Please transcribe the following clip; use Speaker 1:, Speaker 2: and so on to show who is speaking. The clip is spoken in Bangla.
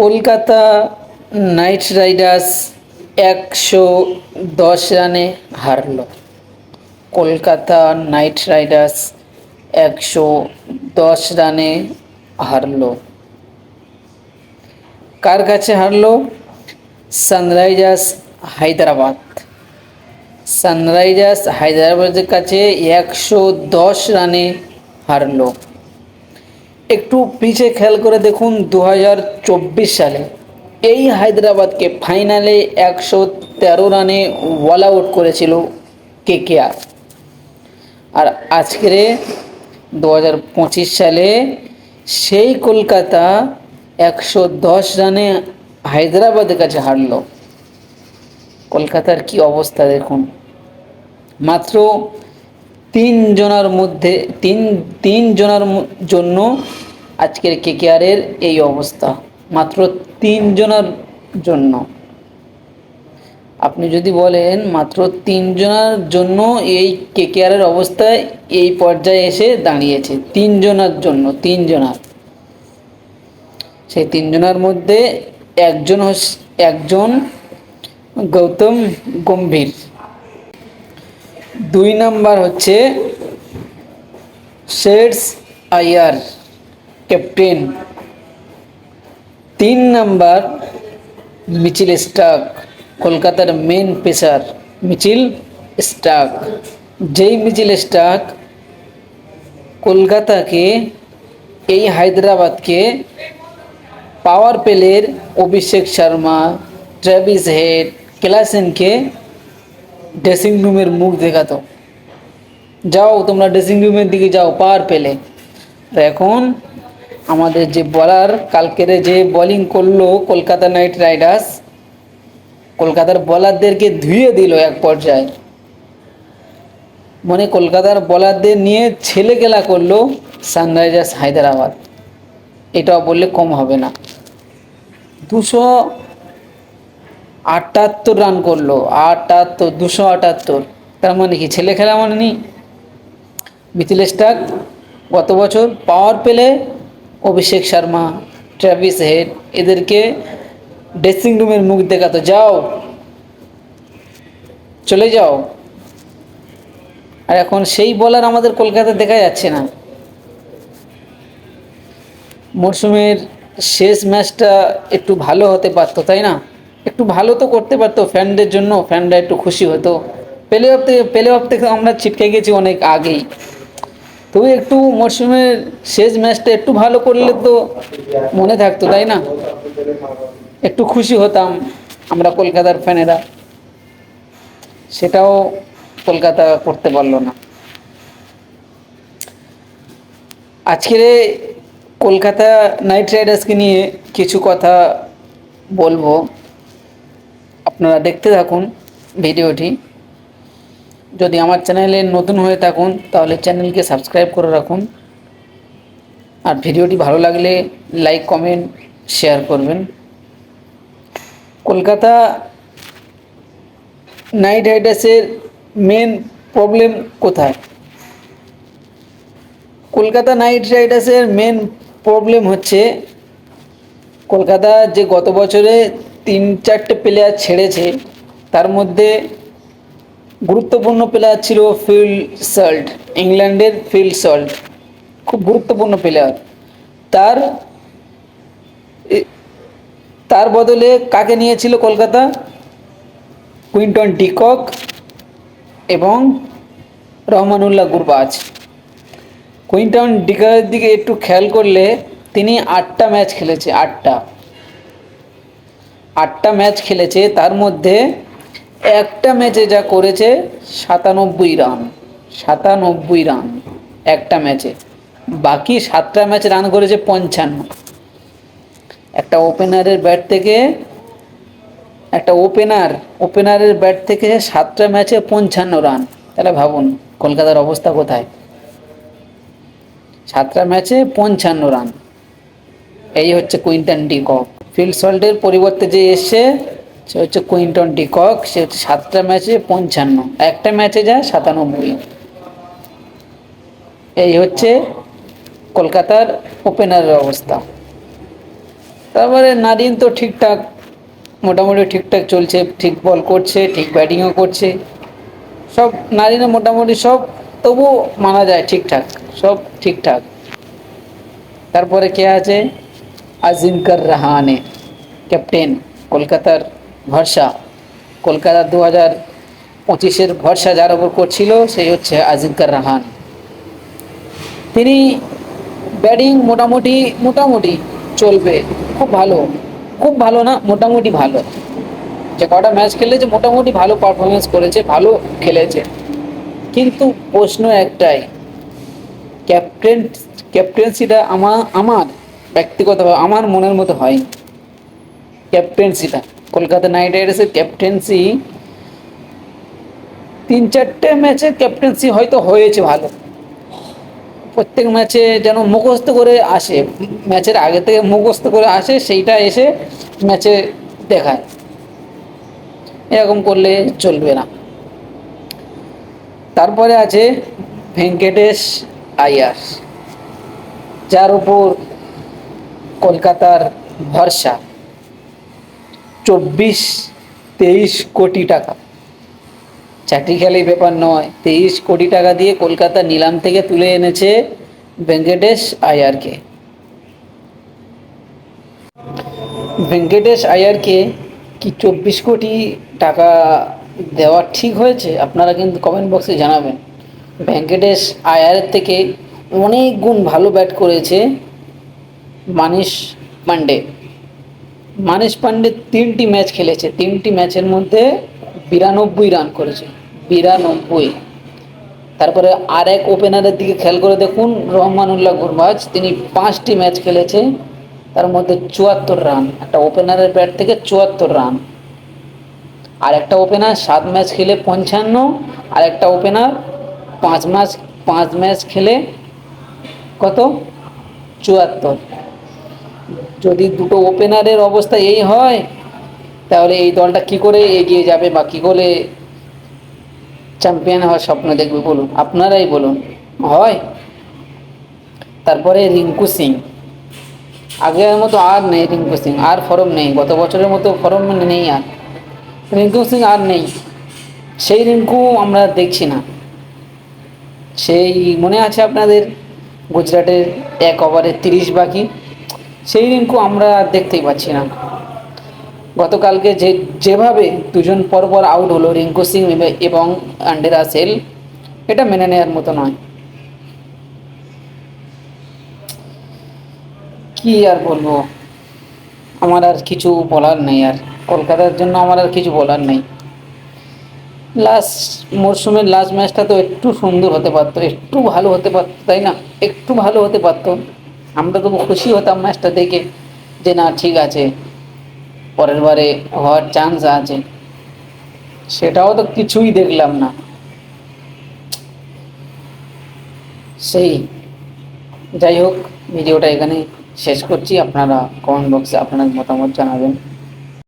Speaker 1: কলকাতা নাইট রাইডার্স 110 রানে হারল। কলকাতা নাইট রাইডার্স 110 রানে হারল। কার কাছে হারলো? সানরাইজার্স হায়দ্রাবাদ। সানরাইজার্স হায়দ্রাবাদের কাছে 110 রানে হারলো। একটু পিছে খেয়াল করে দেখুন, 2024 সালে এই হায়দ্রাবাদকে ফাইনালে 113 রানে অল আউট করেছিল কেকেআর। আর আজকের 2025 সালে সেই কলকাতা 110 রানে হায়দ্রাবাদের কাছে হারল। কলকাতার কি অবস্থা দেখুন, মাত্র তিনজনের জন্য আজকের কেকেআরের এই অবস্থা। মাত্র 3জনের জন্য। আপনি যদি বলেন মাত্র 3জনের জন্য এই কেকেআরের অবস্থায় এই পর্যায়ে এসে দাঁড়িয়েছে, 3জনের জন্য। সেই 3জনের মধ্যে একজন গৌতম গম্ভীর, 2 নাম্বার হচ্ছে Shreyas Iyer captain, 3 number Mitchell Starc, কলকাতার মেন পেসার মিচেল স্টার্ক। যেই মিচেল স্টার্ক কলকাতাকে, এই হায়দ্রাবাদকে পাওয়ার প্লের অভিষেক শর্মা, ট্রেভিস হেড, ক্লাসেনকে ড্রেসিং রুমের মুখ দেখাতো, যাও তোমরা ড্রেসিং রুমের দিকে যাও পাওয়ার পেলে। আর এখন আমাদের যে বলার, কালকের যে বোলিং করলো কলকাতা নাইট রাইডার্স, কলকাতার বলারদেরকে ধুয়ে দিল এক পর্যায়ে। মানে কলকাতার বলারদের নিয়ে ছেলে খেলা করলো সানরাইজার্স হায়দ্রাবাদ। এটাও বললে কম হবে না। 278 রান করলো, 278। তার মানে কি ছেলে খেলা মানে নি? মিচেল স্টার্ক গত বছর পাওয়ার পেলে অভিষেক শর্মা, ট্রেভিস হেড এদেরকে ড্রেসিং রুমের মুখ দেখাতো, যাও চলে যাও। আর এখন সেই বলার আমাদের কলকাতা দেখা যাচ্ছে না। মরশুমের শেষ ম্যাচটা একটু ভালো হতে পারতো, তাই না? একটু ভালো তো করতে পারতো ফ্যানদের জন্য, ফ্যানরা একটু খুশি হতো। প্লে অফ থেকে আমরা ছিটকে গেছি অনেক আগেই। তবু একটু মরশুমের শেষ ম্যাচটা একটু ভালো করলে তো মনে থাকতো, তাই না? একটু খুশি হতাম আমরা কলকাতার ফ্যানেরা। সেটাও কলকাতা করতে পারলো না। আজকের কলকাতা নাইট রাইডার্সকে নিয়ে কিছু কথা বলবো, আপনারা দেখতে থাকুন ভিডিওটি। যদি আমার চ্যানেলে নতুন হয়ে থাকুন তাহলে চ্যানেলকে সাবস্ক্রাইব করে রাখুন। আর ভিডিওটি ভালো লাগলে লাইক, কমেন্ট, শেয়ার করবেন। কলকাতা নাইট রাইডার্সের মেন প্রবলেম কোথায়? কলকাতা নাইট রাইডার্সের মেন প্রবলেম হচ্ছে কলকাতা যে গত বছরে 3-4টে প্লেয়ার ছেড়েছে, তার মধ্যে গুরুত্বপূর্ণ প্লেয়ার ছিল ফিল সল্ট, ইংল্যান্ডের ফিল সল্ট, খুব গুরুত্বপূর্ণ প্লেয়ার। তার বদলে কাকে নিয়েছিল কলকাতা? কুইন্টন ডিকক এবং রহমানুল্লাহ গুরবাজ। কুইন্টন ডিককের দিকে একটু খেয়াল করলে তিনি 8টা ম্যাচ খেলেছে, 8টা ম্যাচ খেলেছে। তার মধ্যে একটা ম্যাচে যা করেছে 97 রান একটা ম্যাচে। বাকি 7টা ম্যাচ রান করেছে 55। একটা ওপেনারের ব্যাট থেকে 7টা ম্যাচে 55 রান। তাহলে ভাবুন কলকাতার অবস্থা কোথায়। 7টা ম্যাচে 55 রান। এই হচ্ছে কুইন্টন ডিকক। ফিল সল্টের পরিবর্তে যে এসছে সে হচ্ছে কুইন্টন ডিকক। সে হচ্ছে 7টা ম্যাচে 55, একটা ম্যাচে যায় 97। এই হচ্ছে কলকাতার ওপেনারের অবস্থা। তারপরে নারিন তো ঠিকঠাক, মোটামুটি ঠিকঠাক চলছে, ঠিক বল করছে, ঠিক ব্যাটিংও করছে, সব নারিনে মোটামুটি সব, তবু মানা যায় ঠিকঠাক, সব ঠিকঠাক। তারপরে কে আছে? আজিঙ্কার রাহানে, ক্যাপ্টেন, কলকাতার ভরসা, কলকাতা 2025-এর ভরসা যার ওপর করছিল সেই হচ্ছে আজিঙ্কার রাহান। তিনি ব্যাটিং মোটামুটি মোটামুটি চলবে, খুব ভালো, খুব ভালো না, মোটামুটি ভালো, যে কটা ম্যাচ খেলেছে মোটামুটি ভালো পারফরমেন্স করেছে, ভালো খেলেছে। কিন্তু প্রশ্ন একটাই, ক্যাপ্টেন ক্যাপ্টেন্সিটা আমার আমার ব্যক্তিগতভাবে আমার মনের মতো হয়। ক্যাপ্টেন্সিটা কলকাতা নাইট রাইডার্সের ক্যাপ্টেন্সি, 3-4টে ম্যাচে ক্যাপ্টেন্সি হয়তো হয়েছে ভালো, প্রত্যেক ম্যাচে যেন মুখস্থ করে আসে, ম্যাচের আগে থেকে মুখস্থ করে আসে, সেইটা এসে ম্যাচে দেখায়, এরকম করলে চলবে না। তারপরে আছে ভেঙ্কটেশ আয়ার, যার উপর কলকাতার ভরসা, 24-23 কোটি টাকা, চাকরি খেলেই ব্যাপার নয়, 23 কোটি টাকা দিয়ে কলকাতা নিলাম থেকে তুলে এনেছে ভেঙ্কটেশ আয়ারকে। ভেঙ্কটেশ আয়ারকে কি 24 কোটি টাকা দেওয়া ঠিক হয়েছে? আপনারা কিন্তু কমেন্ট বক্সে জানাবেন। ভেঙ্কটেশ আয়ারের থেকে অনেক গুণ ভালো ব্যাট করেছে মানিশ পান্ডে। মানিশ পান্ডে 3টি ম্যাচ খেলেছে, 3টি ম্যাচের মধ্যে 92 রান করেছে, 92। তারপরে আর এক ওপেনারের দিকে খেয়াল করে দেখুন, রহমানুল্লাহ গুরবাজ, তিনি 5টি ম্যাচ খেলেছে, তার মধ্যে 74 রান, একটা ওপেনারের ব্যাট থেকে 74 রান। আর একটা ওপেনার 7 ম্যাচ খেলে 55, আর একটা ওপেনার 5 ম্যাচ খেলে কত, 74। যদি দুটো ওপেনারের অবস্থা এই হয়, তাহলে এই দলটা কি করে এগিয়ে যাবে বা কী করে চ্যাম্পিয়ন হওয়ার স্বপ্ন দেখবে বলুন, আপনারাই বলুন, হয়? তারপরে রিঙ্কু সিং, আগের মতো আর নেই রিঙ্কু সিং, আর ফর্ম নেই, গত বছরের মতো ফর্ম নেই, আর রিঙ্কু সিং আর নেই, সেই রিঙ্কু আমরা দেখছি না। সেই মনে আছে আপনাদের গুজরাটের 1 ওভারে 30 বাকি, সেই রিঙ্কু আমরা দেখতেই পাচ্ছি না। গতকালকে যেভাবে দুজন পরপর আউট হলো, রিঙ্কু সিং এবং আন্ডে রাসেল, এটা মেনে নেওয়ার মতো নয়। কি আর বলবো, আমার আর কিছু বলার নেই, আর কলকাতার জন্য আমার আর কিছু বলার নেই। লাস্ট মরশুমের লাস্ট ম্যাচটা তো একটু সুন্দর হতে পারতো, একটু ভালো হতে পারতো, তাই না? একটু ভালো হতে পারতো, আমরা তো খুশি হতাম ম্যাচটা দেখে, যে না ঠিক আছে, পরের বারে হওয়ার চান্স আছে। সেটাও তো কিছুই দেখলাম না। সেই যাই হোক, ভিডিওটা এখানে শেষ করছি। আপনারা কমেন্ট বক্সে আপনার মতামত জানাবেন।